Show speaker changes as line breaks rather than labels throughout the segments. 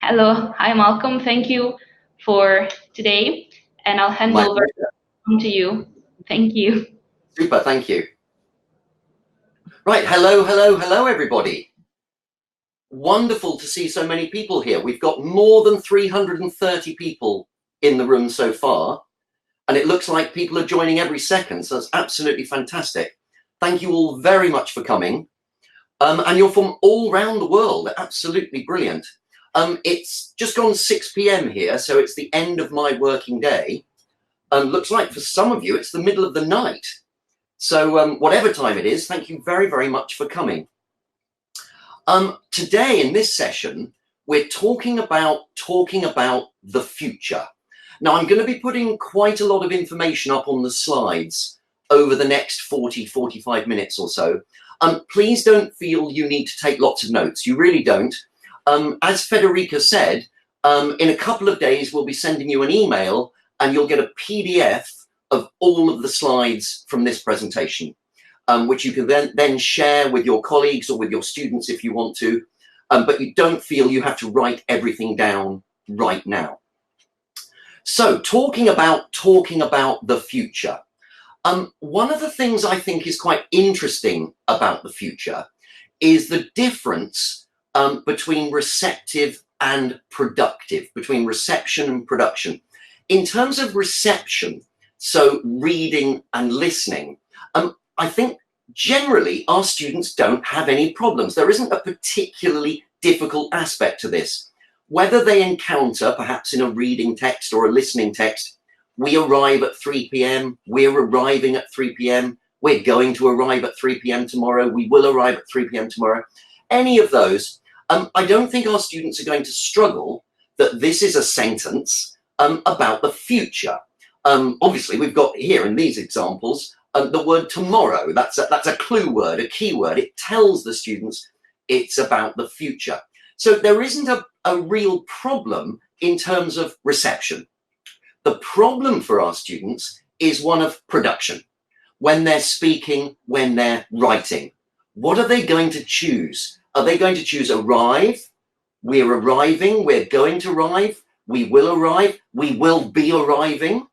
Hello. Hi, Malcolm. Thank you for today, and I'll hand
My
over
pleasure.
to you. Thank you.
Super, thank you. Right, hello, everybody. Wonderful to see so many people here. We've got more than 330 people in the room so far, and it looks like people are joining every second, so that's absolutely fantastic. Thank you all very much for coming. And you're from all around the world, absolutely brilliant. It's just gone 6 p.m. here, so it's the end of my working day. Looks like for some of you, it's the middle of the night. So whatever time it is, thank you very, very much for coming. Today in this session, we're talking about the future. Now, I'm going to be putting quite a lot of information up on the slides over the next 45 minutes or so. Please don't feel you need to take lots of notes. You really don't. As Federica said, in a couple of days, we'll be sending you an email and you'll get a PDF of all of the slides from this presentation, which you can then share with your colleagues or with your students if you want to, but you don't feel you have to write everything down right now. So talking about the future, one of the things I think is quite interesting about the future is the difference between receptive and productive, between reception and production. In terms of reception, so reading and listening, I think generally our students don't have any problems. There isn't a particularly difficult aspect to this. Whether they encounter, perhaps in a reading text or a listening text, we arrive at 3 p.m, we're arriving at 3 p.m, we're going to arrive at 3 p.m. tomorrow, we will arrive at 3 p.m. tomorrow, any of those, I don't think our students are going to struggle that this is a sentence about the future. Obviously, we've got here in these examples, the word tomorrow. That's a clue word, a key word. It tells the students it's about the future. So there isn't a real problem in terms of reception. The problem for our students is one of production. When they're speaking, when they're writing, what are they going to choose? Are they going to choose arrive? We're arriving, we're going to arrive, we will arrive, we will be arriving?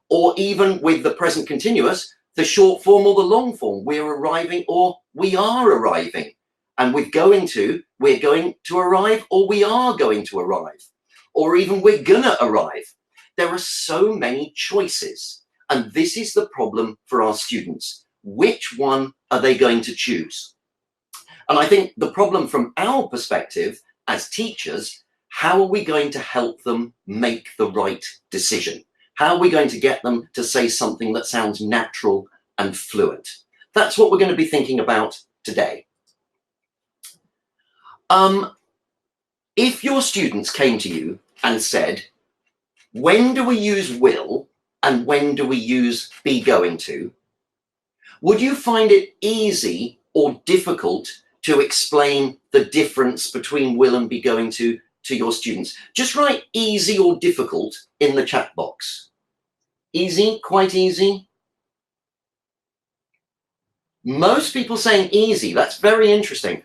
Or even with the present continuous, the short form or the long form, we're arriving or we are arriving. And with going to, we're going to arrive or we are going to arrive. Or even we're gonna arrive. There are so many choices. And this is the problem for our students. Which one are they going to choose? And I think the problem from our perspective as teachers, how are we going to help them make the right decision? How are we going to get them to say something that sounds natural and fluent? That's what we're going to be thinking about today. If your students came to you and said, when do we use will and when do we use be going to? Would you find it easy or difficult to explain the difference between will and be going to your students? Just write easy or difficult in the chat box. Easy, quite easy. Most people saying easy. That's very interesting.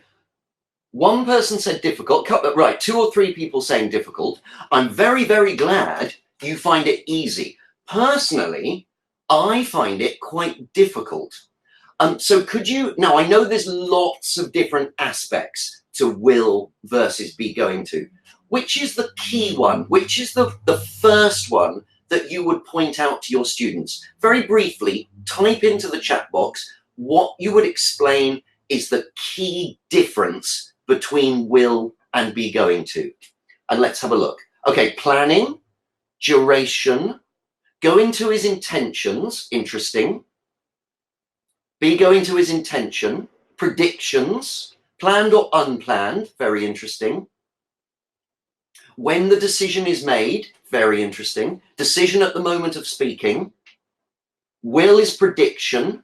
One person said difficult, right, 2 or 3 people saying difficult. I'm very, very glad you find it easy. Personally, I find it quite difficult. So could you, now I know there's lots of different aspects to will versus be going to. Which is the key one? Which is the first one that you would point out to your students? Very briefly, type into the chat box what you would explain is the key difference between will and be going to. And let's have a look. Okay, planning, duration, going to his intentions, interesting. Be going to his intention, predictions, planned or unplanned, very interesting. When the decision is made, very interesting. Decision at the moment of speaking. Will is prediction.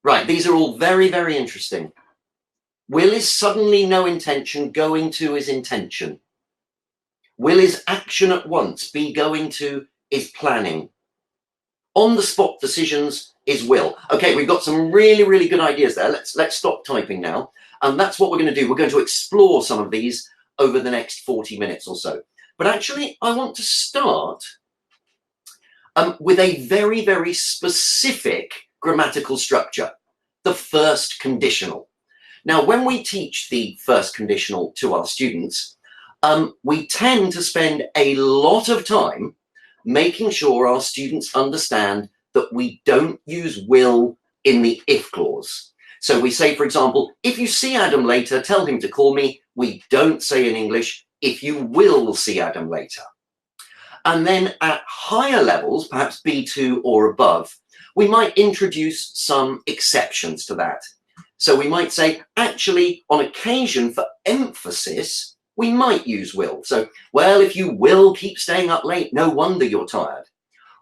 Right, these are all very, very interesting. Will is suddenly no intention, going to is intention. Will is action at once, be going to is planning. On the spot decisions is will. Okay, we've got some really, really good ideas there. Let's stop typing now. And that's what we're going to do. We're going to explore some of these over the next 40 minutes or so. But actually, I want to start with a very, very specific grammatical structure, the first conditional. Now, when we teach the first conditional to our students, we tend to spend a lot of time making sure our students understand that we don't use will in the if clause. So we say, for example, if you see Adam later, tell him to call me. We don't say in English, if you will see Adam later. And then at higher levels, perhaps B2 or above, we might introduce some exceptions to that. So we might say, actually, on occasion for emphasis, we might use will. So, well, if you will keep staying up late, no wonder you're tired.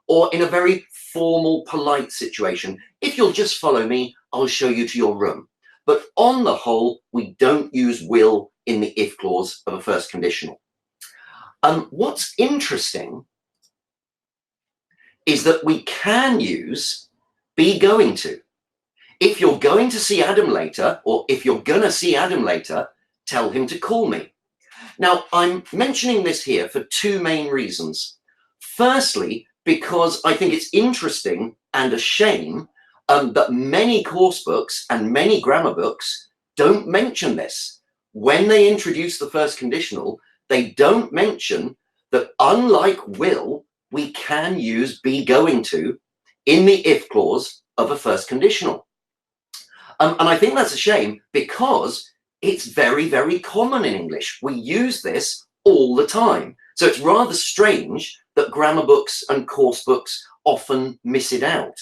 Or in a very formal, polite situation, if you'll just follow me, I'll show you to your room. But on the whole, we don't use will in the if clause of a first conditional. What's interesting is that we can use be going to. If you're going to see Adam later, or if you're going to see Adam later, tell him to call me. Now, I'm mentioning this here for two main reasons. Firstly, because I think it's interesting and a shame that many course books and many grammar books don't mention this. When they introduce the first conditional, they don't mention that unlike will, we can use be going to in the if clause of a first conditional. And I think that's a shame because it's very, very common in English. We use this all the time. So it's rather strange that grammar books and course books often miss it out.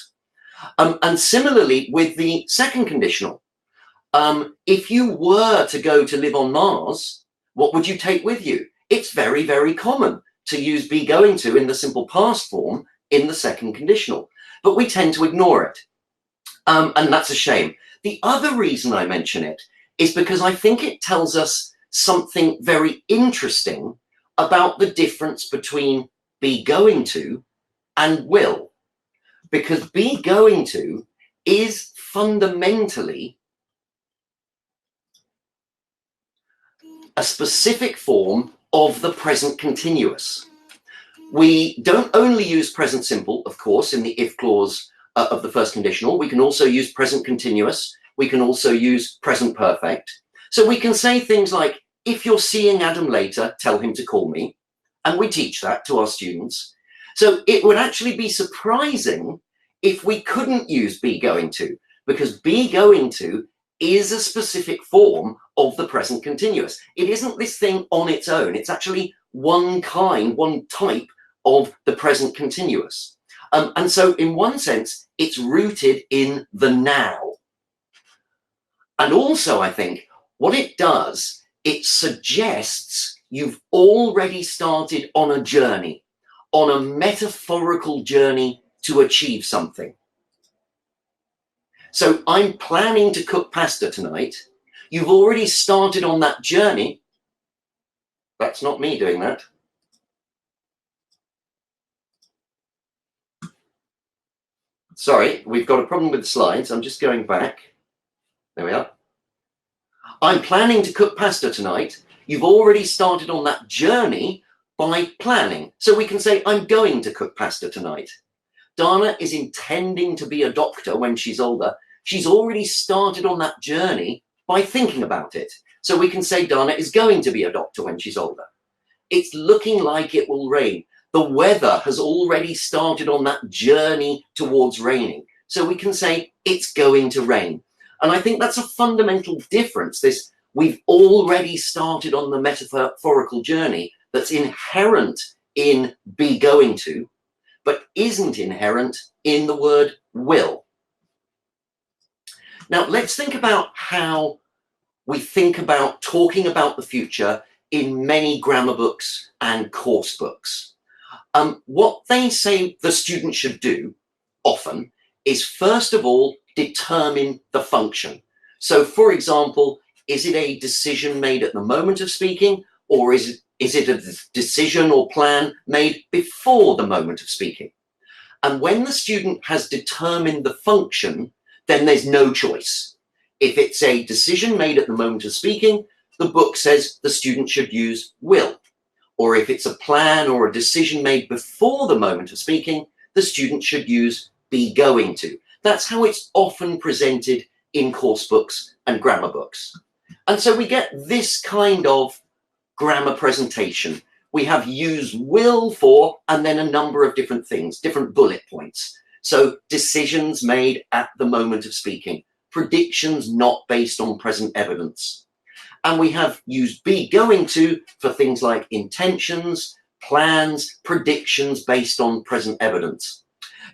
And similarly with the second conditional, if you were to go to live on Mars, what would you take with you? It's very, very common to use be going to in the simple past form in the second conditional, but we tend to ignore it. And that's a shame. The other reason I mention it is because I think it tells us something very interesting about the difference between be going to and will. Because be going to is fundamentally a specific form of the present continuous. We don't only use present simple, of course, in the if clause of the first conditional. We can also use present continuous. We can also use present perfect. So we can say things like, if you're seeing Adam later, tell him to call me. And we teach that to our students. So it would actually be surprising if we couldn't use be going to, because be going to is a specific form of the present continuous. It isn't this thing on its own. It's actually one kind, one type of the present continuous. And so in one sense, it's rooted in the now. And also, I think, what it does, it suggests you've already started on a journey, on a metaphorical journey to achieve something. So I'm planning to cook pasta tonight. You've already started on that journey. That's not me doing that. Sorry, we've got a problem with the slides. I'm just going back. There we are. I'm planning to cook pasta tonight. You've already started on that journey by planning. So we can say, I'm going to cook pasta tonight. Dana is intending to be a doctor when she's older. She's already started on that journey by thinking about it. So we can say Dana is going to be a doctor when she's older. It's looking like it will rain. The weather has already started on that journey towards raining. So we can say it's going to rain. And I think that's a fundamental difference. This, we've already started on the metaphorical journey that's inherent in be going to, but isn't inherent in the word will. Now, let's think about how we think about talking about the future in many grammar books and course books. What they say the student should do often is, first of all, determine the function. So, for example, is it a decision made at the moment of speaking, or is it a decision or plan made before the moment of speaking? And when the student has determined the function, then there's no choice. If it's a decision made at the moment of speaking, the book says the student should use will. Or if it's a plan or a decision made before the moment of speaking, the student should use be going to. That's how it's often presented in course books and grammar books. And so we get this kind of grammar presentation. We have use will for, and then a number of different things, different bullet points. So decisions made at the moment of speaking, predictions not based on present evidence. And we have use be going to for things like intentions, plans, predictions based on present evidence.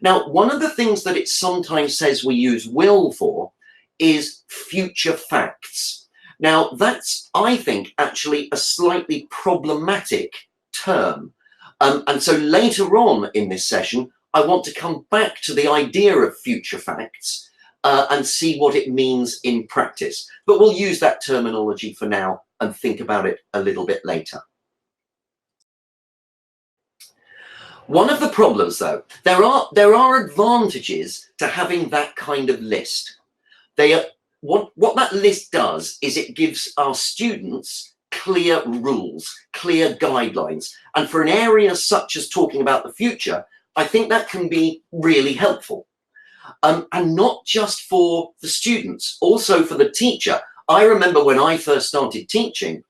Now, one of the things that it sometimes says we use will for is future facts. Now, that's, I think, actually a slightly problematic term. And so later on in this session, I want to come back to the idea of future facts and see what it means in practice. But we'll use that terminology for now and think about it a little bit later. One of the problems, though, there are advantages to having that kind of list. What that list does is it gives our students clear rules, clear guidelines. And for an area such as talking about the future, I think that can be really helpful. And not just for the students, also for the teacher. I remember when I first started teaching,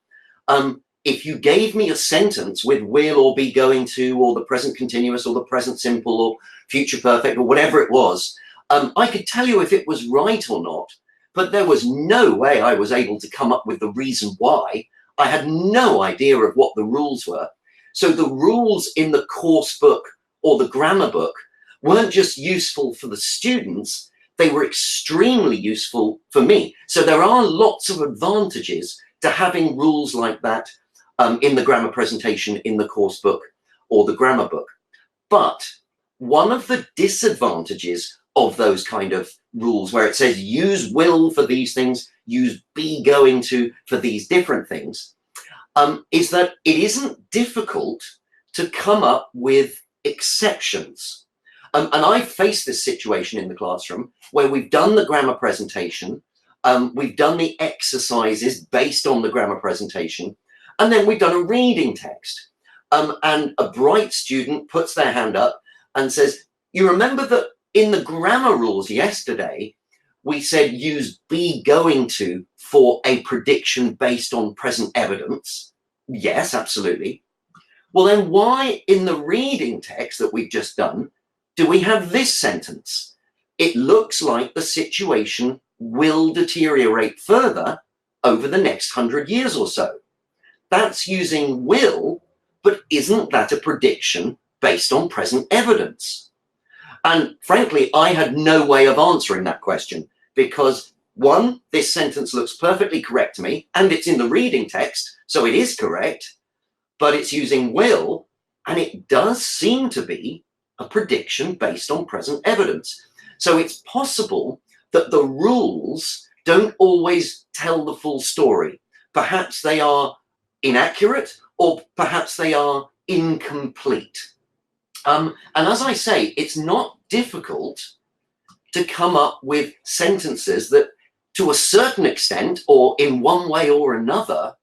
if you gave me a sentence with will or be going to, or the present continuous or the present simple or future perfect or whatever it was, I could tell you if it was right or not, but there was no way I was able to come up with the reason why. I had no idea of what the rules were. So the rules in the course book or the grammar book weren't just useful for the students, they were extremely useful for me. So there are lots of advantages to having rules like that in the grammar presentation in the course book or the grammar book. But one of the disadvantages of those kind of rules where it says use will for these things, use be going to for these different things, is that it isn't difficult to come up with exceptions. And I've faced this situation in the classroom where we've done the grammar presentation, we've done the exercises based on the grammar presentation, and then we've done a reading text. And a bright student puts their hand up and says, you remember that in the grammar rules yesterday, we said use be going to for a prediction based on present evidence? Yes, absolutely. Well, then why in the reading text that we've just done, do we have this sentence? It looks like the situation will deteriorate further over the next 100 years or so. That's using will, but isn't that a prediction based on present evidence? And frankly, I had no way of answering that question because one, this sentence looks perfectly correct to me and it's in the reading text, so it is correct, but it's using will and it does seem to be a prediction based on present evidence. So it's possible that the rules don't always tell the full story. Perhaps they are inaccurate or perhaps they are incomplete. And as I say, it's not difficult to come up with sentences that to a certain extent or in one way or another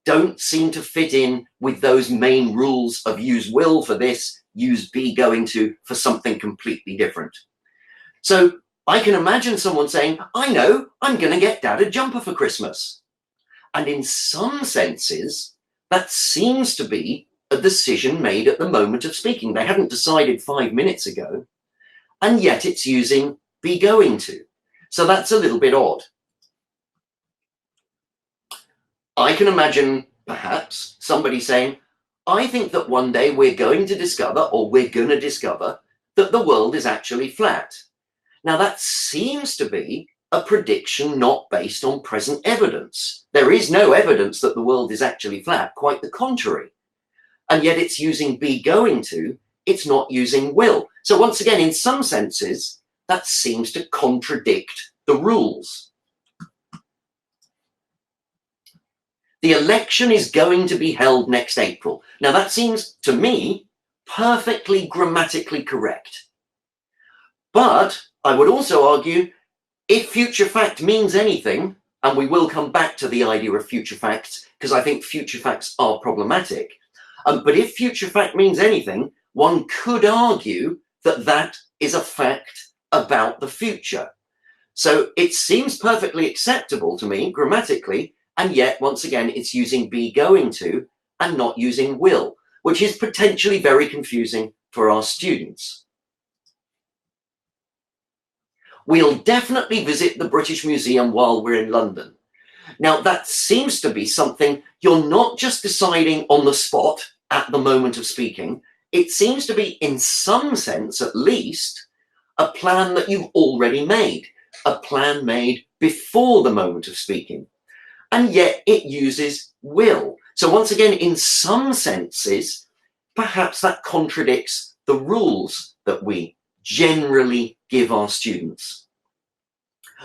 don't seem to fit in with those main rules of use will for this, use be going to for something completely different. So I can imagine someone saying, I know, I'm going to get Dad a jumper for Christmas. And in some senses, that seems to be a decision made at the moment of speaking. They hadn't decided 5 minutes ago, and yet it's using be going to. So that's a little bit odd. I can imagine perhaps somebody saying, I think that one day we're going to discover, or we're going to discover, that the world is actually flat. Now that seems to be a prediction not based on present evidence. There is no evidence that the world is actually flat, quite the contrary. And yet it's using be going to, it's not using will. So once again, in some senses, that seems to contradict the rules. The election is going to be held next April. Now that seems to me perfectly grammatically correct. But I would also argue if future fact means anything, and we will come back to the idea of future facts, because I think future facts are problematic. But if future fact means anything, one could argue that that is a fact about the future. So it seems perfectly acceptable to me grammatically, and yet once again it's using be going to and not using will, which is potentially very confusing for our students. We'll definitely visit the British Museum while we're in London. Now that seems to be something you're not just deciding on the spot at the moment of speaking. It seems to be, in some sense at least, a plan that you've already made, a plan made before the moment of speaking. And yet it uses will. So once again, in some senses, perhaps that contradicts the rules that we generally give our students.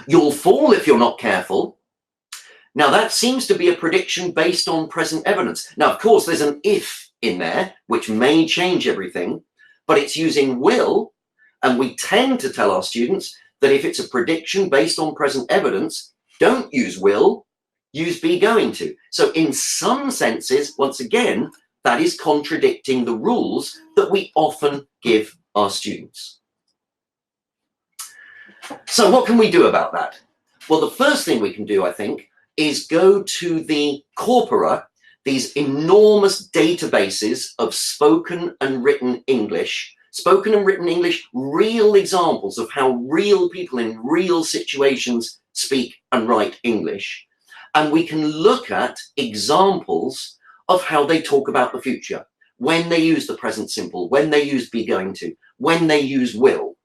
You'll fall if you're not careful. Now that seems to be a prediction based on present evidence. Now, of course, there's an if in there, which may change everything, but it's using will, and we tend to tell our students that if it's a prediction based on present evidence, don't use will, use be going to. So in some senses, once again, that is contradicting the rules that we often give our students. So what can we do about that? Well, the first thing we can do, I think, is go to the corpora, these enormous databases of spoken and written English, real examples of how real people in real situations speak and write English. And we can look at examples of how they talk about the future, when they use the present simple, when they use be going to, when they use will.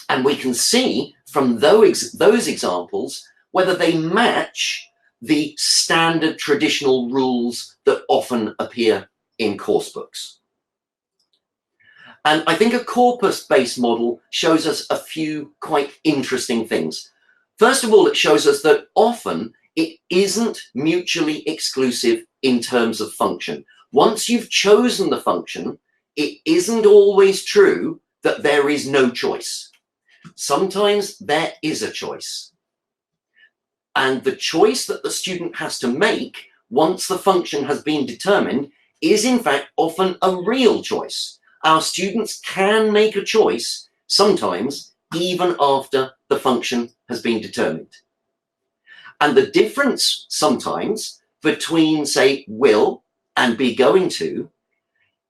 And we can see from those examples whether they match the standard traditional rules that often appear in course books. And I think a corpus-based model shows us a few quite interesting things. First of all, it shows us that often it isn't mutually exclusive in terms of function. Once you've chosen the function, it isn't always true that there is no choice. Sometimes there is a choice. And the choice that the student has to make once the function has been determined is in fact often a real choice. Our students can make a choice sometimes even after the function has been determined. And the difference sometimes between, say, will and be going to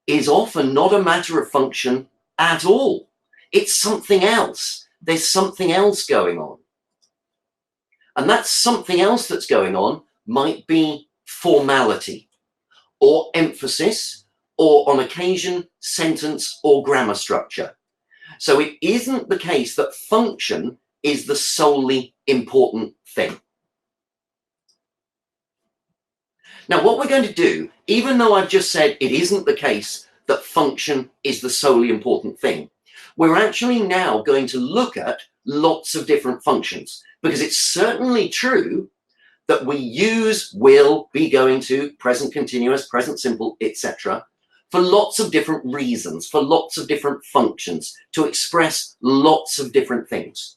is often not a matter of function at all. It's something else. There's something else going on. And that something else that's going on might be formality or emphasis or, on occasion, sentence or grammar structure. So it isn't the case that function is the solely important thing. Now, what we're going to do, even though I've just said it isn't the case that function is the solely important thing, we're actually now going to look at lots of different functions, because it's certainly true that we use will, be going to, present continuous, present simple, etc., for lots of different reasons, for lots of different functions, to express lots of different things.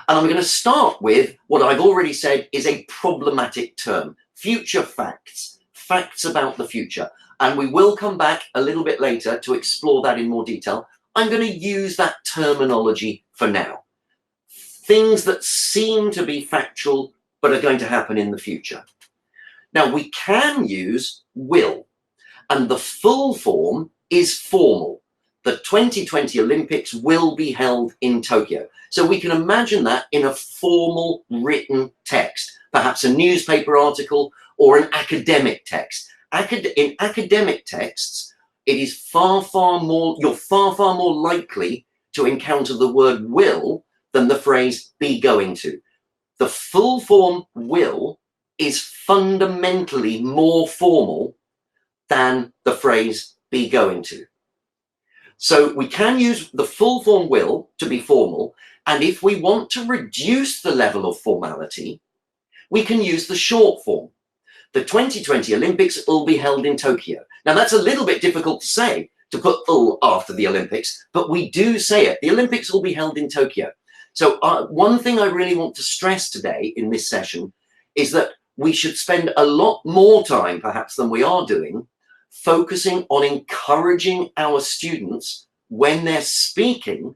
And I'm going to start with what I've already said is a problematic term: future facts, facts about the future. And we will come back a little bit later to explore that in more detail. I'm going to use that terminology for now. Things that seem to be factual but are going to happen in the future. Now, we can use will, and the full form is formal. The 2020 Olympics will be held in Tokyo. So we can imagine that in a formal written text, perhaps a newspaper article or an academic text. In academic texts, it is far more likely to encounter the word will than the phrase be going to. The full form will is fundamentally more formal than the phrase be going to. So we can use the full form will to be formal, and if we want to reduce the level of formality, we can use the short form. The 2020 Olympics will be held in Tokyo. Now that's a little bit difficult to say, to put "ul" after the Olympics, but we do say it. The Olympics will be held in Tokyo. So one thing I really want to stress today in this session is that we should spend a lot more time, perhaps, than we are doing, focusing on encouraging our students when they're speaking,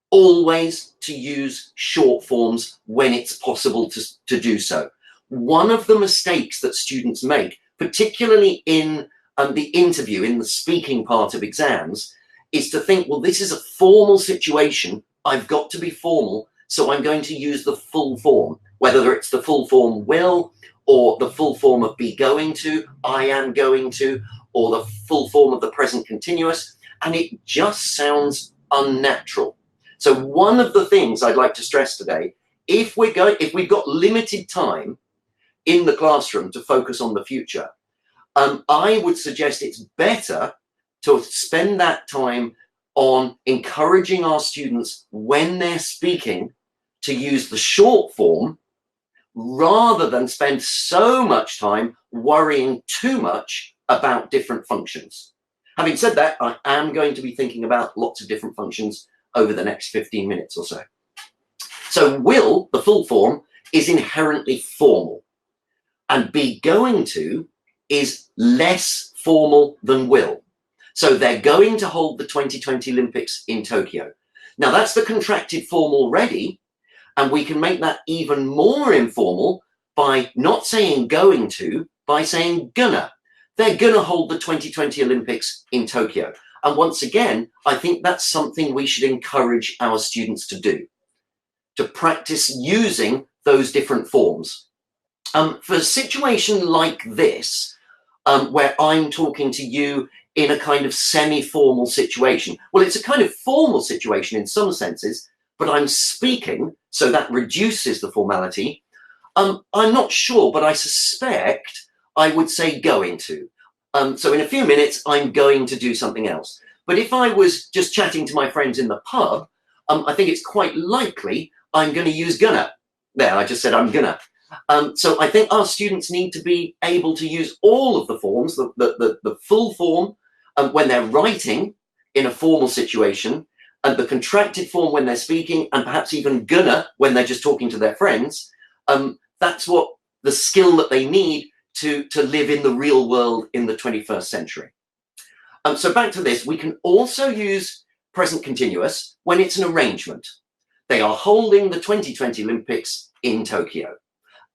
always to use short forms when it's possible to do so. One of the mistakes that students make, particularly in the interview, in the speaking part of exams, is to think, well, this is a formal situation, I've got to be formal, so I'm going to use the full form, whether it's the full form will, or the full form of be going to, I am going to, or the full form of the present continuous, and it just sounds unnatural. So one of the things I'd like to stress today, if we've got limited time in the classroom to focus on the future, I would suggest it's better to spend that time on encouraging our students when they're speaking to use the short form, rather than spend so much time worrying too much about different functions. Having said that, I am going to be thinking about lots of different functions over the next 15 minutes or so. So will, the full form, is inherently formal, and be going to is less formal than will. So they're going to hold the 2020 Olympics in Tokyo. Now that's the contracted form already, and we can make that even more informal by not saying going to, by saying gonna. They're gonna hold the 2020 Olympics in Tokyo. And once again, I think that's something we should encourage our students to do, to practice using those different forms. For a situation like this, where I'm talking to you in a kind of semi-formal situation, well, it's a kind of formal situation in some senses, but I'm speaking, so that reduces the formality. I'm not sure, but I suspect I would say going to. So in a few minutes, I'm going to do something else. But if I was just chatting to my friends in the pub, I think it's quite likely I'm going to use gonna. There, I just said I'm gonna. So I think our students need to be able to use all of the forms, the full form when they're writing in a formal situation, and the contracted form when they're speaking, and perhaps even gonna when they're just talking to their friends. That's what the skill that they need to live in the real world in the 21st century. So back to this, we can also use present continuous when it's an arrangement. They are holding the 2020 Olympics in Tokyo.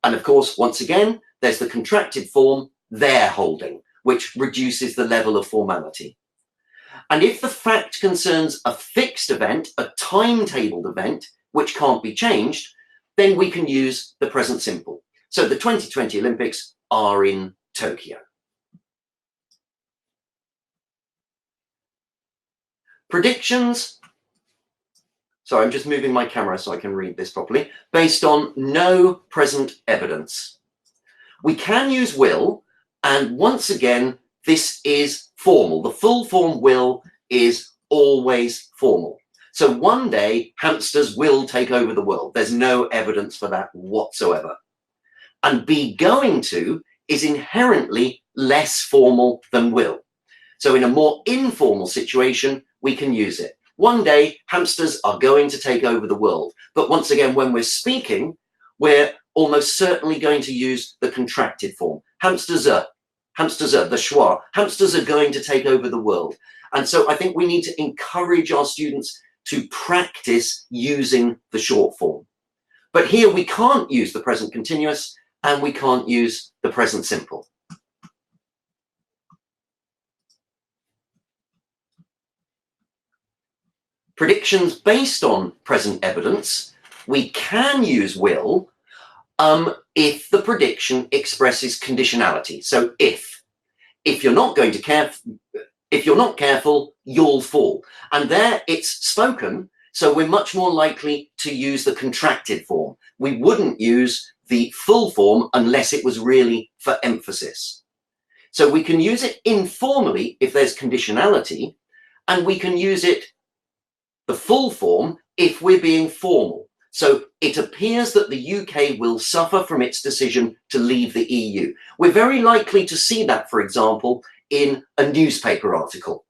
And of course, once again, there's the contracted form they're holding, which reduces the level of formality. And if the fact concerns a fixed event, a timetabled event, which can't be changed, then we can use the present simple. So the 2020 Olympics are in Tokyo. Predictions. Sorry, I'm just moving my camera so I can read this properly. Based on no present evidence. We can use will, and once again, this is formal. The full form will is always formal. So one day, hamsters will take over the world. There's no evidence for that whatsoever. And be going to is inherently less formal than will. So in a more informal situation, we can use it. One day, hamsters are going to take over the world. But once again, when we're speaking, we're almost certainly going to use the contracted form. Hamsters are, the schwa. Hamsters are going to take over the world. And so I think we need to encourage our students to practice using the short form. But here we can't use the present continuous, and we can't use the present simple. Predictions based on present evidence, we can use will if the prediction expresses conditionality. So if you're not going to if you're not careful, you'll fall. And there it's spoken, so we're much more likely to use the contracted form. We wouldn't use the full form unless it was really for emphasis. So we can use it informally if there's conditionality, and we can use it the full form if we're being formal. So it appears that the UK will suffer from its decision to leave the EU. We're very likely to see that, for example, in a newspaper article,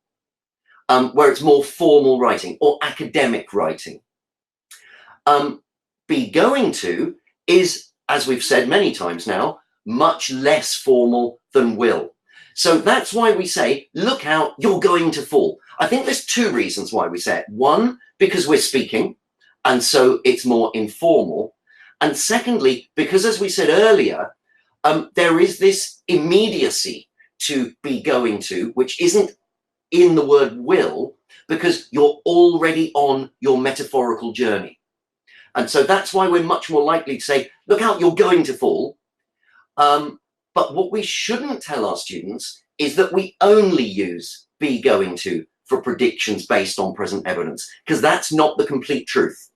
where it's more formal writing or academic writing. Be going to is, as we've said many times now, much less formal than will. So that's why we say, look out, you're going to fall. I think there's two reasons why we say it. One, because we're speaking, and so it's more informal. And secondly, because as we said earlier, there is this immediacy to be going to, which isn't in the word will, because you're already on your metaphorical journey. And so that's why we're much more likely to say, look out, you're going to fall. But what we shouldn't tell our students is that we only use be going to for predictions based on present evidence, because that's not the complete truth.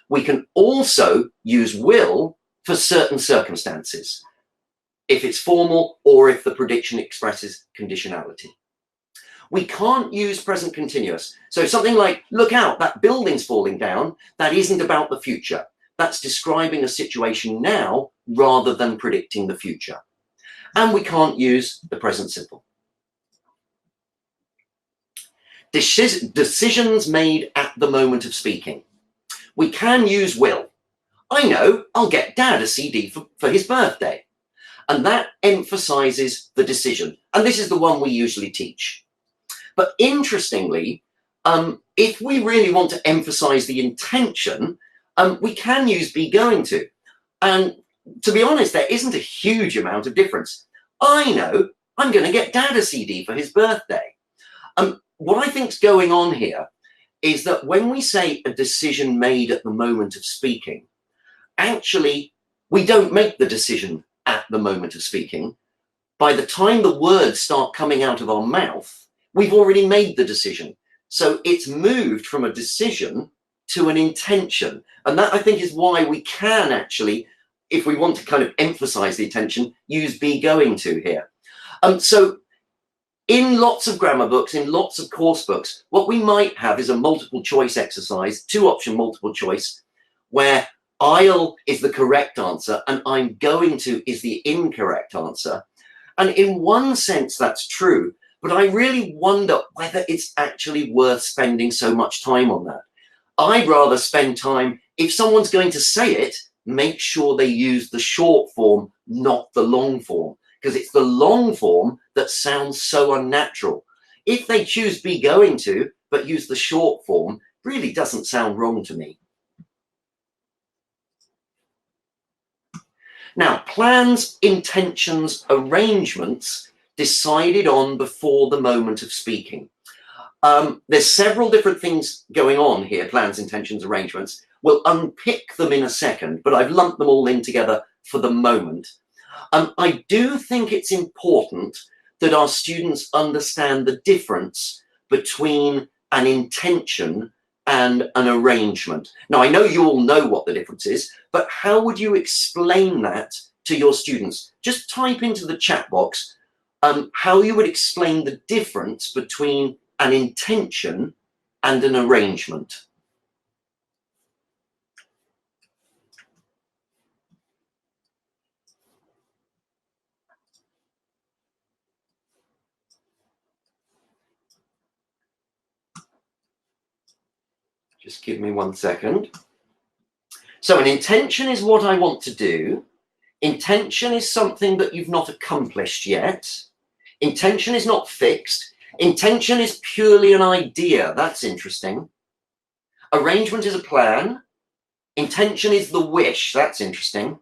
We can also use will for certain circumstances, if it's formal or if the prediction expresses conditionality. We can't use present continuous. So something like, look out, that building's falling down, that isn't about the future. That's describing a situation now rather than predicting the future. And we can't use the present simple. Decisions made at the moment of speaking. We can use will. I know, I'll get Dad a CD for his birthday. And that emphasizes the decision. And this is the one we usually teach. But interestingly, if we really want to emphasize the intention, we can use be going to. And to be honest, there isn't a huge amount of difference. I know I'm going to get Dad a CD for his birthday. What I think's going on here is that when we say a decision made at the moment of speaking, actually, we don't make the decision at the moment of speaking. By the time the words start coming out of our mouth, we've already made the decision. So it's moved from a decision to an intention. And that, I think, is why we can actually, if we want to kind of emphasize the intention, use be going to here. So in lots of grammar books, in lots of course books, what we might have is a multiple choice exercise, 2-option multiple choice, where I'll is the correct answer and I'm going to is the incorrect answer. And in one sense, that's true. But I really wonder whether it's actually worth spending so much time on that. I'd rather spend time, if someone's going to say it, make sure they use the short form, not the long form, because it's the long form that sounds so unnatural. If they choose be going to, but use the short form, really doesn't sound wrong to me. Now, plans, intentions, arrangements decided on before the moment of speaking. There's several different things going on here, plans, intentions, arrangements. We'll unpick them in a second, but I've lumped them all in together for the moment. I do think it's important that our students understand the difference between an intention and an arrangement. Now, I know you all know what the difference is, but how would you explain that to your students? Just type into the chat box how you would explain the difference between an intention and an arrangement. Just give me 1 second. So an intention is what I want to do. Intention is something that you've not accomplished yet. Intention is not fixed. Intention is purely an idea. That's interesting. Arrangement is a plan. Intention is the wish. That's interesting.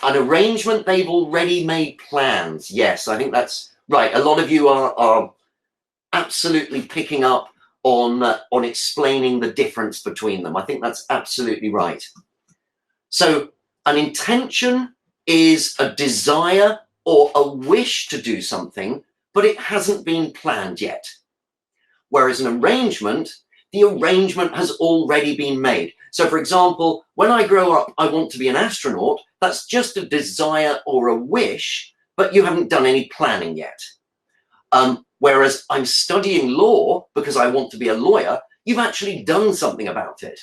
An arrangement, they've already made plans. Yes, I think that's right. A lot of you are absolutely picking up on explaining the difference between them. I think that's absolutely right. So an intention is a desire or a wish to do something, but it hasn't been planned yet. Whereas an arrangement, the arrangement has already been made. So for example, when I grow up, I want to be an astronaut. That's just a desire or a wish, but you haven't done any planning yet. Whereas I'm studying law because I want to be a lawyer, you've actually done something about it.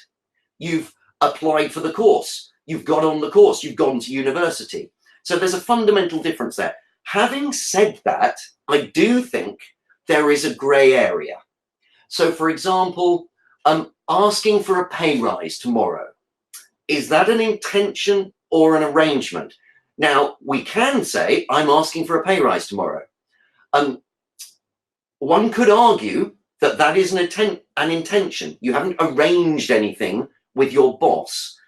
You've applied for the course. You've got on the course. You've gone to university. So there's a fundamental difference there. Having said that, I do think there is a grey area. So for example, asking for a pay rise tomorrow. Is that an intention or an arrangement? Now, we can say, I'm asking for a pay rise tomorrow. One could argue that that is an intention. You haven't arranged anything with your boss.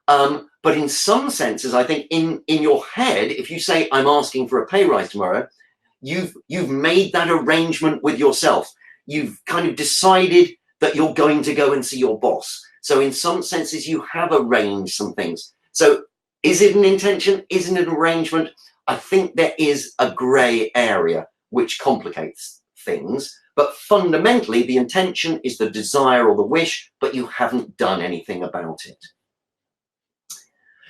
But in some senses, I think in your head, if you say, I'm asking for a pay rise tomorrow, you've made that arrangement with yourself. You've kind of decided that you're going to go and see your boss. So in some senses, you have arranged some things. So is it an intention? Is it an arrangement? I think there is a grey area which complicates things. But fundamentally, the intention is the desire or the wish, but you haven't done anything about it.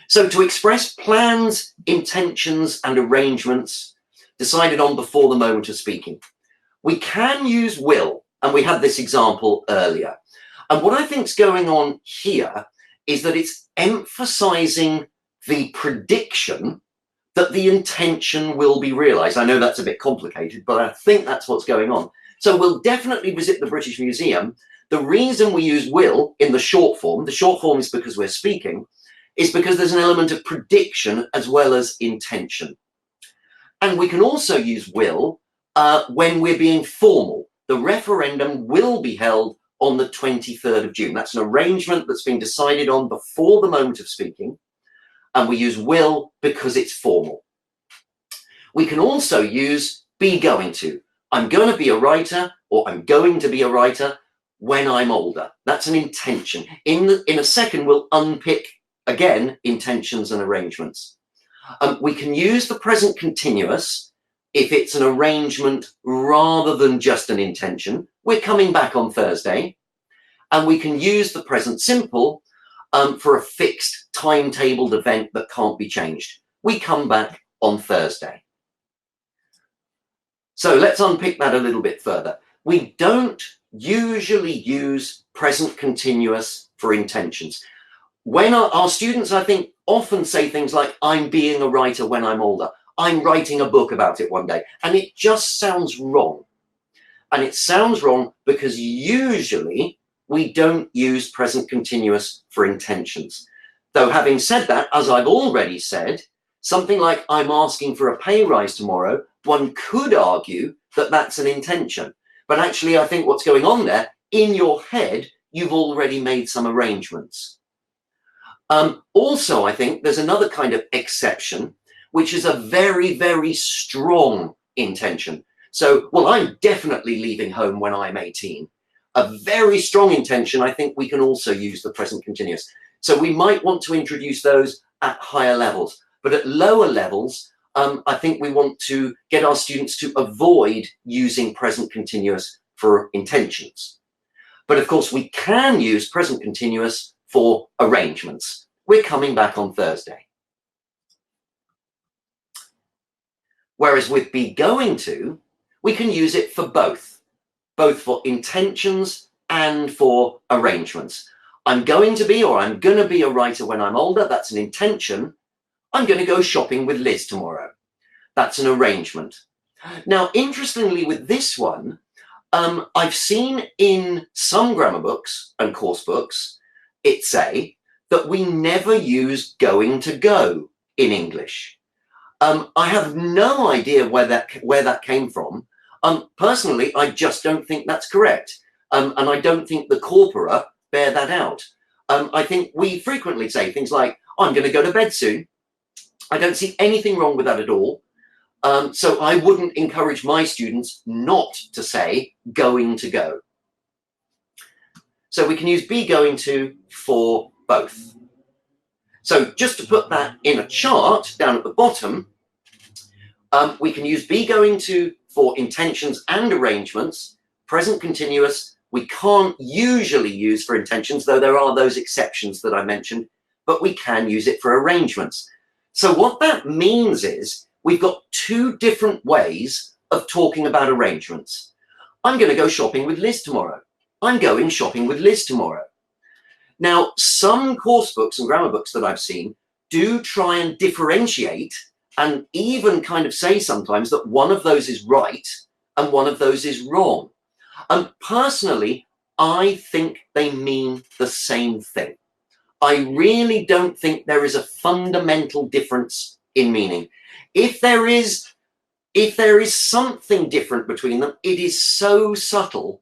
So to express plans, intentions, and arrangements decided on before the moment of speaking, we can use will, and we had this example earlier. And what I think is going on here is that it's emphasizing the prediction that the intention will be realized. I know that's a bit complicated, but I think that's what's going on. So we'll definitely visit the British Museum. The reason we use will in the short form is because we're speaking, is because there's an element of prediction as well as intention. And we can also use will when we're being formal. The referendum will be held on the 23rd of June. That's an arrangement that's been decided on before the moment of speaking. And we use will because it's formal. We can also use be going to. I'm going to be a writer, or I'm going to be a writer when I'm older. That's an intention. In a second, we'll unpick, again, intentions and arrangements. We can use the present continuous if it's an arrangement rather than just an intention. We're coming back on Thursday. And we can use the present simple for a fixed timetabled event that can't be changed. We come back on Thursday. So let's unpick that a little bit further. We don't usually use present continuous for intentions. When our students, I think, often say things like, I'm being a writer when I'm older. I'm writing a book about it one day. And it just sounds wrong. And it sounds wrong because usually we don't use present continuous for intentions. Though having said that, as I've already said, something like I'm asking for a pay rise tomorrow, one could argue that that's an intention. But actually, I think what's going on there, in your head, you've already made some arrangements. Also, I think there's another kind of exception, which is a very, very strong intention. So, well, I'm definitely leaving home when I'm 18. A very strong intention, I think we can also use the present continuous. So we might want to introduce those at higher levels. But at lower levels, I think we want to get our students to avoid using present continuous for intentions. But of course, we can use present continuous for arrangements. We're coming back on Thursday. Whereas with be going to, we can use it for both for intentions and for arrangements. I'm going to be, or I'm going to be a writer when I'm older. That's an intention. I'm going to go shopping with Liz tomorrow. That's an arrangement. Now, interestingly, with this one, I've seen in some grammar books and course books, it say that we never use going to go in English. I have no idea where that came from. Personally, I just don't think that's correct. And I don't think the corpora bear that out. I think we frequently say things like, I'm going to go to bed soon. I don't see anything wrong with that at all. So I wouldn't encourage my students not to say going to go. So we can use be going to for both. So just to put that in a chart down at the bottom, we can use be going to for intentions and arrangements. Present continuous, we can't usually use for intentions, though there are those exceptions that I mentioned, but we can use it for arrangements. So what that means is we've got two different ways of talking about arrangements. I'm going to go shopping with Liz tomorrow. I'm going shopping with Liz tomorrow. Now, some course books and grammar books that I've seen do try and differentiate and even kind of say sometimes that one of those is right and one of those is wrong. And personally, I think they mean the same thing. I really don't think there is a fundamental difference in meaning. If there is something different between them, it is so subtle.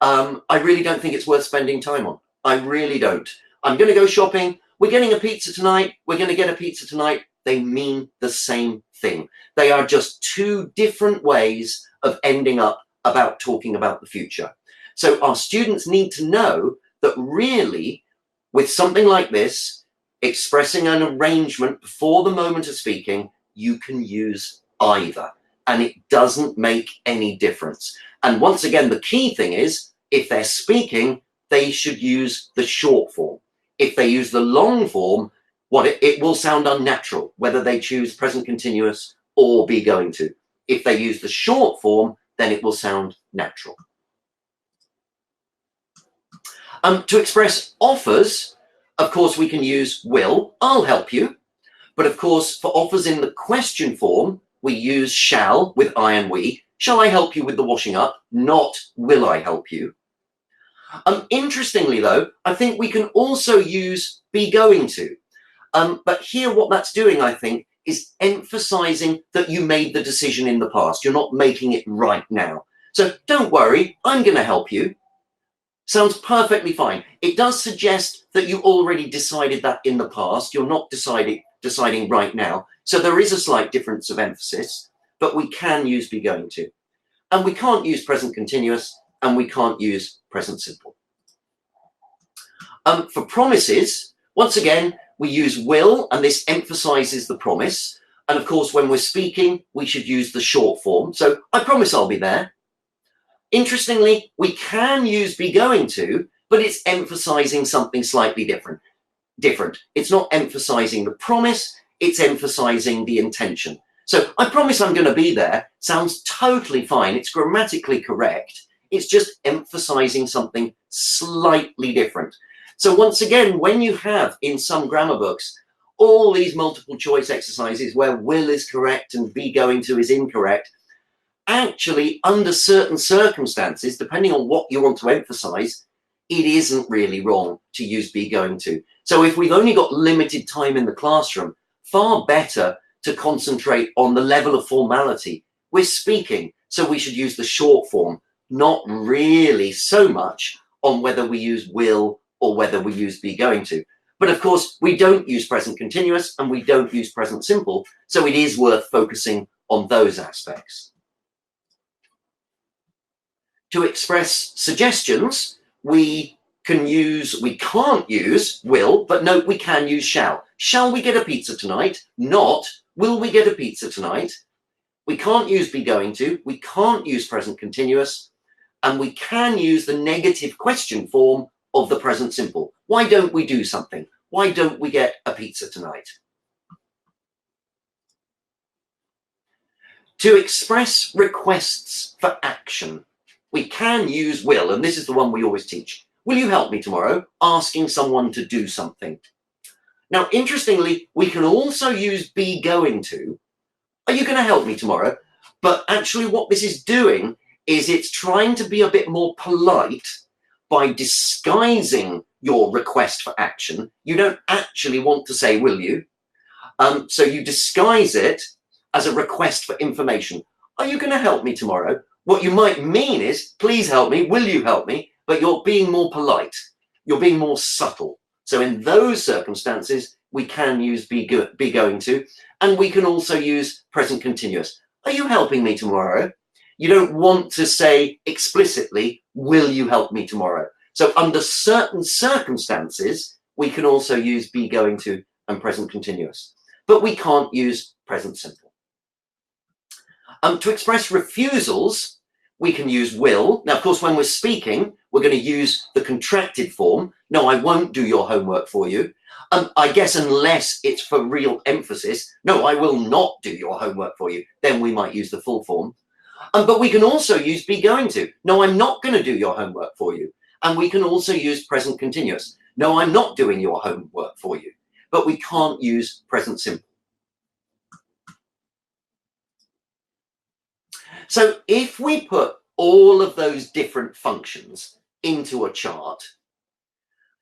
I really don't think it's worth spending time on. I really don't. I'm going to go shopping. We're getting a pizza tonight. We're going to get a pizza tonight. They mean the same thing. They are just two different ways of ending up about talking about the future. So our students need to know that really, with something like this, expressing an arrangement before the moment of speaking, you can use either, and it doesn't make any difference. And once again, the key thing is, if they're speaking, they should use the short form. If they use the long form, it will sound unnatural, whether they choose present continuous or be going to. If they use the short form, then it will sound natural. To express offers, of course, we can use will, I'll help you. But of course, for offers in the question form, we use shall with I and we. Shall I help you with the washing up? Not will I help you. Interestingly, though, I think we can also use be going to. But here what that's doing, I think, is emphasizing that you made the decision in the past. You're not making it right now. So don't worry, I'm going to help you. Sounds perfectly fine. It does suggest that you already decided that in the past. You're not deciding right now. So there is a slight difference of emphasis, but we can use be going to. And we can't use present continuous, and we can't use present simple. For promises, once again, we use will, and this emphasizes the promise. And of course, when we're speaking, we should use the short form. So I promise I'll be there. Interestingly, we can use be going to, but it's emphasizing something slightly different. It's not emphasizing the promise, it's emphasizing the intention. So I promise I'm going to be there sounds totally fine. It's grammatically correct. It's just emphasizing something slightly different. So once again, when you have in some grammar books all these multiple choice exercises where will is correct and be going to is incorrect, actually under certain circumstances, depending on what you want to emphasize, it isn't really wrong to use be going to. So if we've only got limited time in the classroom, far better to concentrate on the level of formality. We're speaking, so we should use the short form, not really so much on whether we use will or whether we use be going to. But of course, we don't use present continuous and we don't use present simple, so it is worth focusing on those aspects. To express suggestions, we can't use will, but no, we can use shall. Shall we get a pizza tonight? Not, will we get a pizza tonight? We can't use be going to, we can't use present continuous, and we can use the negative question form of the present simple. Why don't we do something? Why don't we get a pizza tonight? To express requests for action, we can use will, and this is the one we always teach. Will you help me tomorrow? Asking someone to do something. Now, interestingly, we can also use be going to. Are you going to help me tomorrow? But actually what this is doing is it's trying to be a bit more polite by disguising your request for action. You don't actually want to say, will you? So you disguise it as a request for information. Are you going to help me tomorrow? What you might mean is, please help me, will you help me? But you're being more polite. You're being more subtle. So in those circumstances, we can use be going to, and we can also use present continuous. Are you helping me tomorrow? You don't want to say explicitly, will you help me tomorrow? So under certain circumstances, we can also use be going to and present continuous, but we can't use present simple. To express refusals, we can use will. Now, of course, when we're speaking, we're going to use the contracted form. No, I won't do your homework for you. I guess unless it's for real emphasis, no, I will not do your homework for you. Then we might use the full form. But we can also use be going to. No, I'm not going to do your homework for you. And we can also use present continuous. No, I'm not doing your homework for you. But we can't use present simple. So if we put all of those different functions into a chart,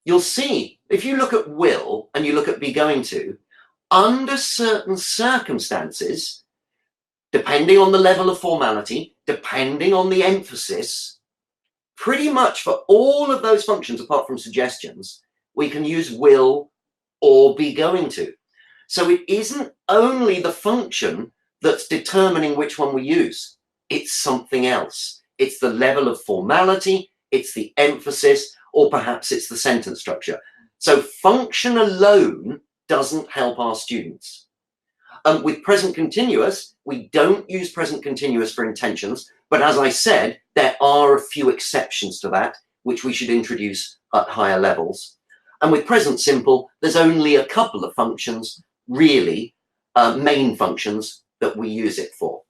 you'll see, if you look at will and you look at be going to, under certain circumstances, depending on the level of formality, depending on the emphasis, pretty much for all of those functions, apart from suggestions, we can use will or be going to. So it isn't only the function that's determining which one we use. It's something else. It's the level of formality, it's the emphasis, or perhaps it's the sentence structure. So function alone doesn't help our students. With present continuous, we don't use present continuous for intentions, but as I said, there are a few exceptions to that, which we should introduce at higher levels. And with present simple, there's only a couple of functions, really, main functions that we use it for.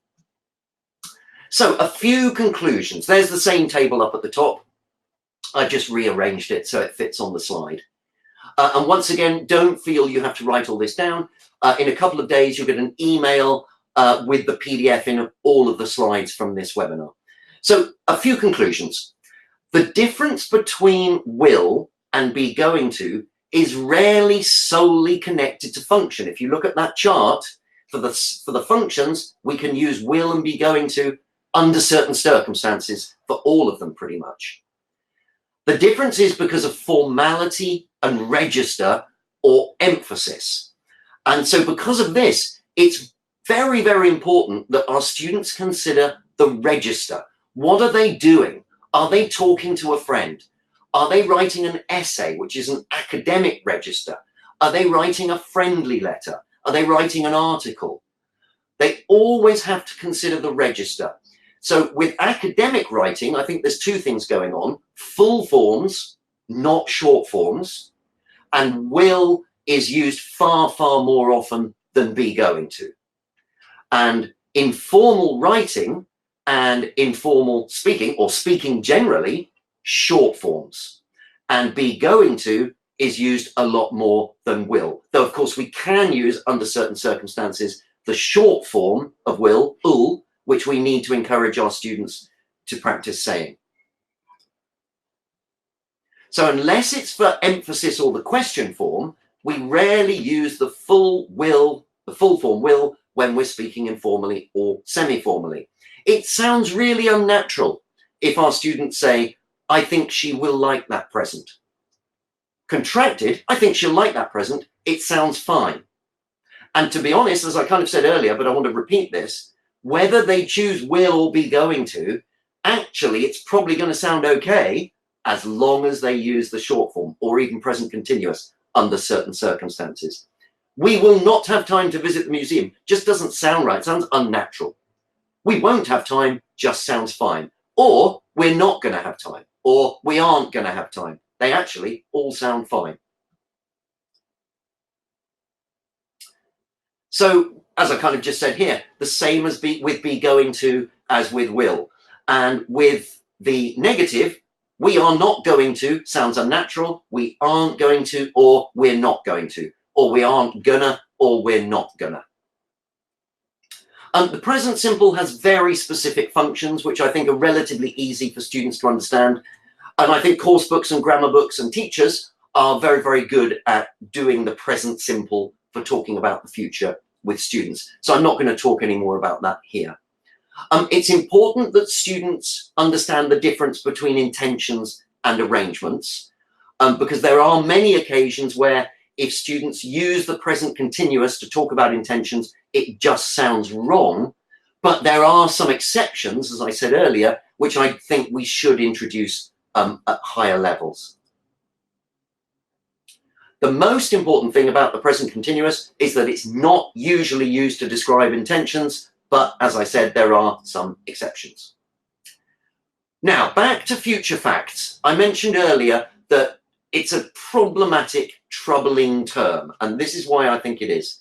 So a few conclusions. There's the same table up at the top. I just rearranged it so it fits on the slide. And once again, don't feel you have to write all this down. In a couple of days, you'll get an email with the PDF in all of the slides from this webinar. So a few conclusions. The difference between will and be going to is rarely solely connected to function. If you look at that chart, for the functions, we can use will and be going to under certain circumstances for all of them pretty much. The difference is because of formality and register or emphasis. And so because of this, it's very, very important that our students consider the register. What are they doing? Are they talking to a friend? Are they writing an essay, which is an academic register? Are they writing a friendly letter? Are they writing an article? They always have to consider the register. So with academic writing, I think there's two things going on. Full forms, not short forms, and will is used far, far more often than be going to. And informal writing and informal speaking, or speaking generally, short forms. And be going to is used a lot more than will. Though, of course, we can use, under certain circumstances, the short form of will, which we need to encourage our students to practice saying. So unless it's for emphasis or the question form, we rarely use the full form will, when we're speaking informally or semi-formally. It sounds really unnatural if our students say, I think she will like that present. Contracted, I think she'll like that present, it sounds fine. And to be honest, as I kind of said earlier, but I want to repeat this, whether they choose will or be going to, actually, it's probably going to sound okay as long as they use the short form or even present continuous under certain circumstances. We will not have time to visit the museum. Just doesn't sound right. It sounds unnatural. We won't have time. Just sounds fine. Or we're not going to have time. Or we aren't going to have time. They actually all sound fine. So, as I kind of just said here, the same as with be going to as with will. And with the negative, we are not going to sounds unnatural. We aren't going to, or we're not going to, or we aren't gonna, or we're not gonna. The present simple has very specific functions, which I think are relatively easy for students to understand. And I think course books and grammar books and teachers are very, very good at doing the present simple for talking about the future with students. So I'm not going to talk any more about that here. It's important that students understand the difference between intentions and arrangements, because there are many occasions where if students use the present continuous to talk about intentions, it just sounds wrong. But there are some exceptions, as I said earlier, which I think we should introduce at higher levels. The most important thing about the present continuous is that it's not usually used to describe intentions, but as I said, there are some exceptions. Now, back to future facts. I mentioned earlier that it's a problematic, troubling term, and this is why I think it is.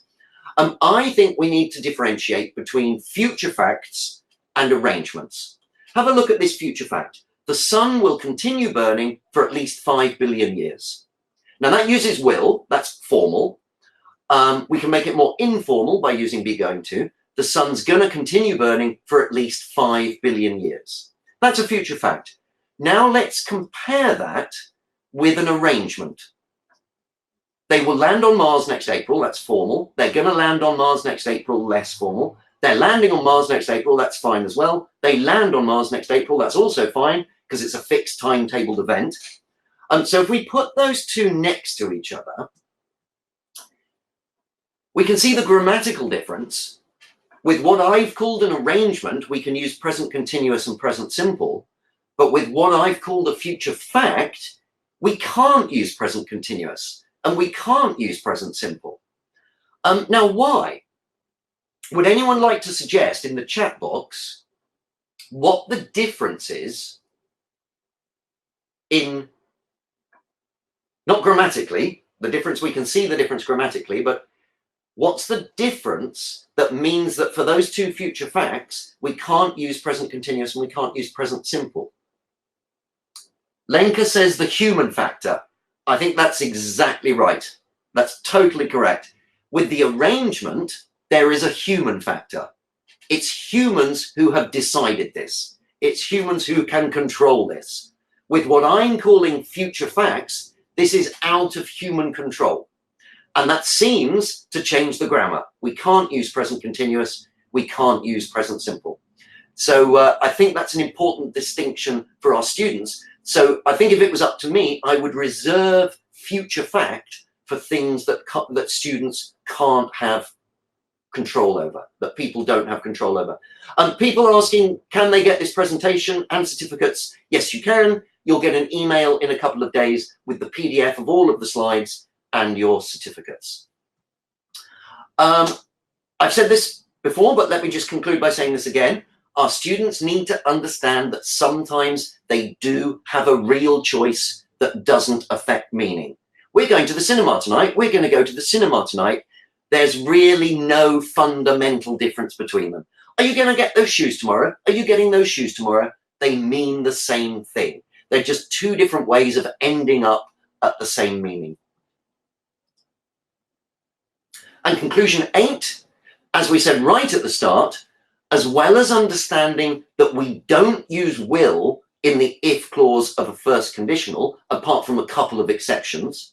I think we need to differentiate between future facts and arrangements. Have a look at this future fact. The sun will continue burning for at least 5 billion years. Now that uses will, that's formal. We can make it more informal by using be going to. The sun's going to continue burning for at least 5 billion years. That's a future fact. Now let's compare that with an arrangement. They will land on Mars next April, that's formal. They're going to land on Mars next April, less formal. They're landing on Mars next April, that's fine as well. They land on Mars next April, that's also fine, because it's a fixed timetabled event. So if we put those two next to each other, we can see the grammatical difference. With what I've called an arrangement, we can use present continuous and present simple. But with what I've called a future fact, we can't use present continuous. And we can't use present simple. Now, why? Would anyone like to suggest in the chat box what the difference is in, not grammatically, the difference, we can see the difference grammatically, but what's the difference that means that for those two future facts, we can't use present continuous and we can't use present simple? Lenka says the human factor. I think that's exactly right. That's totally correct. With the arrangement, there is a human factor. It's humans who have decided this. It's humans who can control this. With what I'm calling future facts, this is out of human control. And that seems to change the grammar. We can't use present continuous. We can't use present simple. So I think that's an important distinction for our students. So I think if it was up to me, I would reserve future fact for things that students can't have control over, that people don't have control over. People are asking, can they get this presentation and certificates? Yes, you can. You'll get an email in a couple of days with the PDF of all of the slides and your certificates. I've said this before, but let me just conclude by saying this again. Our students need to understand that sometimes they do have a real choice that doesn't affect meaning. We're going to the cinema tonight. We're going to go to the cinema tonight. There's really no fundamental difference between them. Are you going to get those shoes tomorrow? Are you getting those shoes tomorrow? They mean the same thing. They're just two different ways of ending up at the same meaning. And conclusion 8, as we said right at the start, as well as understanding that we don't use will in the if clause of a first conditional, apart from a couple of exceptions,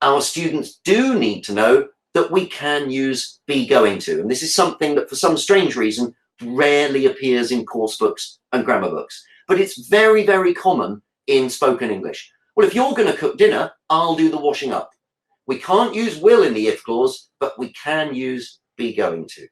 our students do need to know that we can use be going to. And this is something that for some strange reason rarely appears in course books and grammar books. But it's very, very common in spoken English. Well, if you're going to cook dinner, I'll do the washing up. We can't use will in the if clause, but we can use be going to.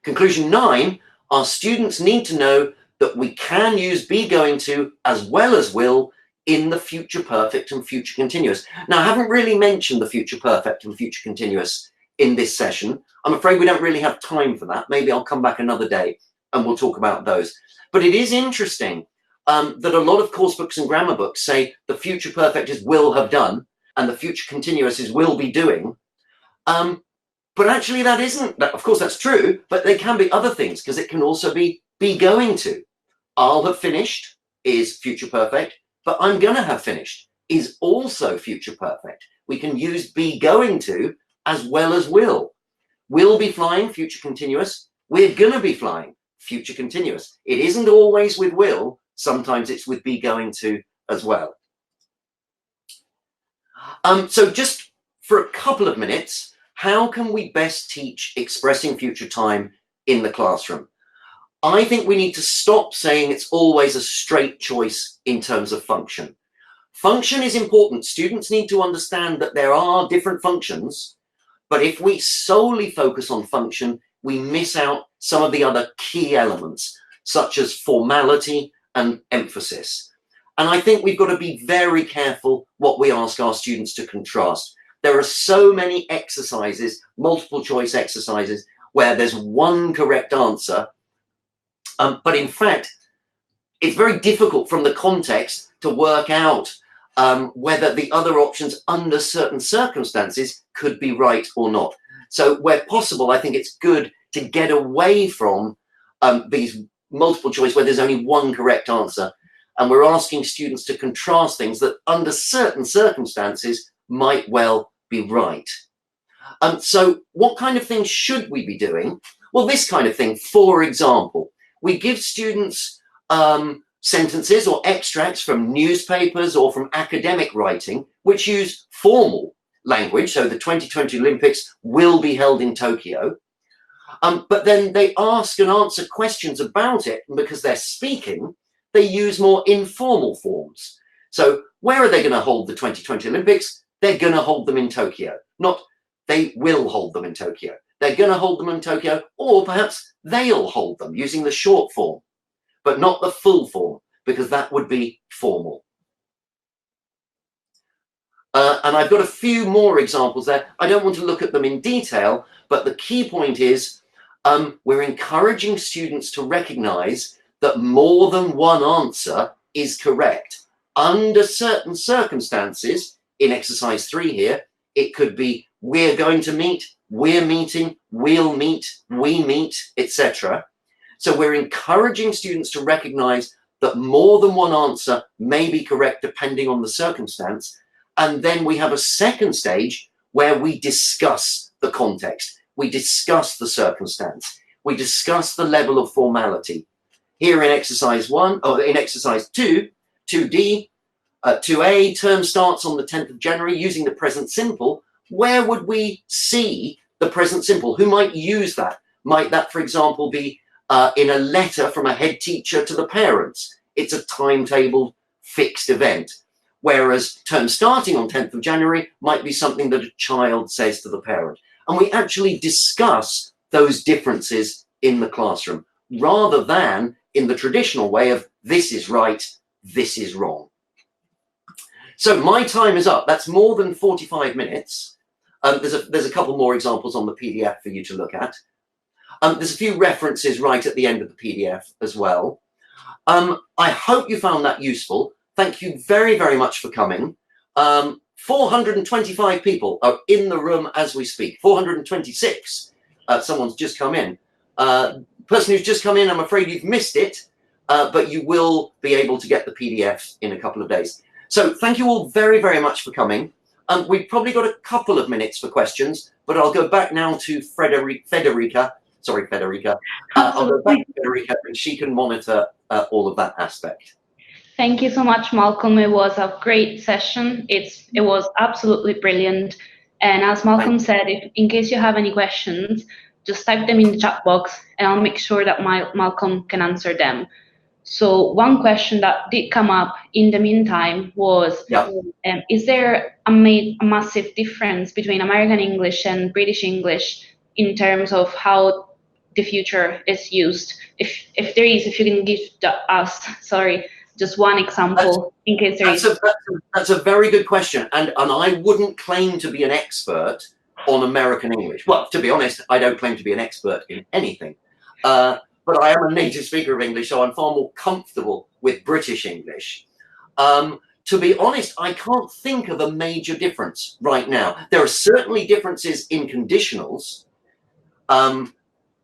Conclusion 9, our students need to know that we can use be going to as well as will in the future perfect and future continuous. Now, I haven't really mentioned the future perfect and future continuous in this session. I'm afraid we don't really have time for that. Maybe I'll come back another day and we'll talk about those. But it is interesting that a lot of course books and grammar books say the future perfect is will have done and the future continuous is will be doing. But actually that isn't, of course that's true, but they can be other things because it can also be going to. I'll have finished is future perfect, but I'm going to have finished is also future perfect. We can use be going to as well as will. We'll be flying, future continuous. We're going to be flying, future continuous. It isn't always with will. Sometimes it's with be going to as well. So just for a couple of minutes, how can we best teach expressing future time in the classroom? I think we need to stop saying it's always a straight choice in terms of function. Function is important. Students need to understand that there are different functions, but if we solely focus on function, we miss out some of the other key elements, such as formality and emphasis. And I think we've got to be very careful what we ask our students to contrast. There are so many exercises, multiple choice exercises, where there's one correct answer. But in fact, it's very difficult from the context to work out whether the other options under certain circumstances could be right or not. So where possible, I think it's good to get away from these multiple choice where there's only one correct answer. And we're asking students to contrast things that under certain circumstances might well be right. So what kind of things should we be doing? Well, this kind of thing, for example, we give students sentences or extracts from newspapers or from academic writing, which use formal language. So the 2020 Olympics will be held in Tokyo. But then they ask and answer questions about it, and because they're speaking, they use more informal forms. So where are they going to hold the 2020 Olympics? They're going to hold them in Tokyo. Not they will hold them in Tokyo. They're going to hold them in Tokyo, or perhaps they'll hold them using the short form, but not the full form, because that would be formal. And I've got a few more examples there. I don't want to look at them in detail, but the key point is we're encouraging students to recognize that more than one answer is correct. Under certain circumstances, in exercise 3 here, it could be we're going to meet, we're meeting, we'll meet, we meet, etc. So we're encouraging students to recognize that more than one answer may be correct depending on the circumstance. And then we have a second stage where we discuss the context. We discuss the circumstance. We discuss the level of formality. Here in exercise 1, or in exercise 2, 2D, 2A, term starts on the 10th of January using the present simple. Where would we see the present simple? Who might use that? Might that, for example, be in a letter from a head teacher to the parents? It's a timetabled, fixed event. Whereas term starting on 10th of January might be something that a child says to the parent. And we actually discuss those differences in the classroom, rather than in the traditional way of this is right, this is wrong. So my time is up. That's more than 45 minutes. There's a couple more examples on the PDF for you to look at. There's a few references right at the end of the PDF as well. I hope you found that useful. Thank you very, very much for coming. 425 people are in the room as we speak. 426. Someone's just come in. Person who's just come in, I'm afraid you've missed it, but you will be able to get the PDF in a couple of days. So thank you all very, very much for coming. We've probably got a couple of minutes for questions, but I'll go back now to Federica. Sorry, Federica. I'll go back to Federica and she can monitor all of that aspect.
Thank you so much, Malcolm. It was a great session. It was absolutely brilliant. And as Malcolm said, in case you have any questions, just type them in the chat box and I'll make sure that Malcolm can answer them. So one question that did come up in the meantime was, is there a massive difference between American English and British English in terms of how the future is used? If there is, if you can give us, just one example in case there is.
That's a very good question. And I wouldn't claim to be an expert on American English. Well, to be honest, I don't claim to be an expert in anything. But I am a native speaker of English, so I'm far more comfortable with British English. To be honest, I can't think of a major difference right now. There are certainly differences in conditionals.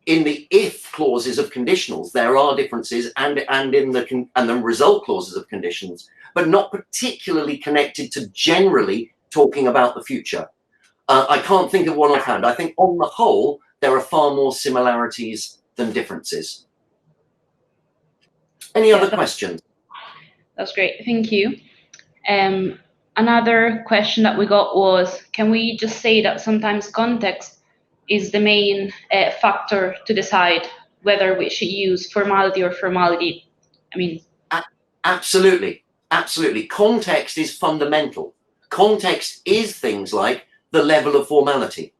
In the if clauses of conditionals, there are differences, and in the result clauses of conditions, but not particularly connected to generally talking about the future. I can't think of one offhand. I think on the whole, there are far more similarities than differences. Any other questions?
That's great. Thank you. Another question that we got was, can we just say that sometimes context is the main factor to decide whether we should use formality or formality? I mean,
absolutely, absolutely. Context is fundamental. Context is things like the level of formality,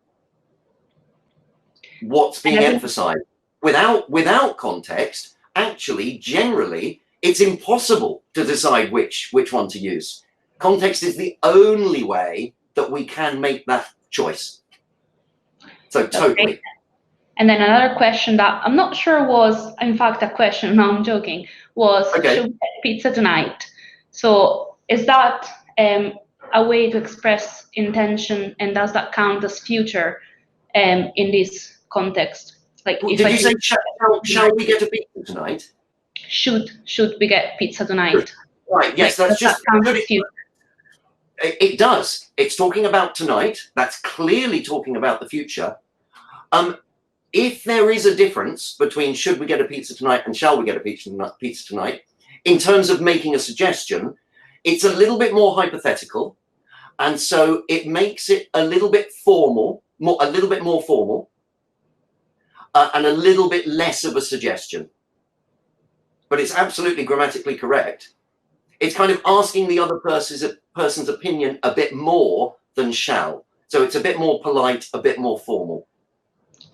what's being emphasized. Without context, actually, generally, it's impossible to decide which one to use. Context is the only way that we can make that choice. So totally.
And then another question that I'm not sure was, in fact, a question, no, I'm joking, was, should we get pizza tonight? So is that a way to express intention, and does that count as future in this context? Like,
did you say, shall we get a pizza tonight?
Should we get pizza tonight?
Right, yes,
like,
that's just
that
it does. It's talking about tonight. That's clearly talking about the future. If there is a difference between should we get a pizza tonight and shall we get a pizza tonight, in terms of making a suggestion, it's a little bit more hypothetical. And so it makes it a little bit formal, a little bit more formal, and a little bit less of a suggestion. But it's absolutely grammatically correct. It's kind of asking the other person's opinion a bit more than shall. So it's a bit more polite, a bit more formal.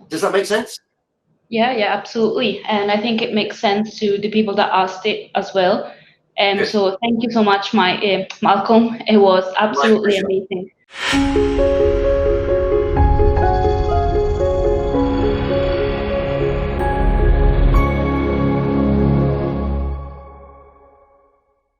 Does that make sense?
Yeah, absolutely. And I think it makes sense to the people that asked it as well. So thank you so much, Malcolm. It was absolutely amazing.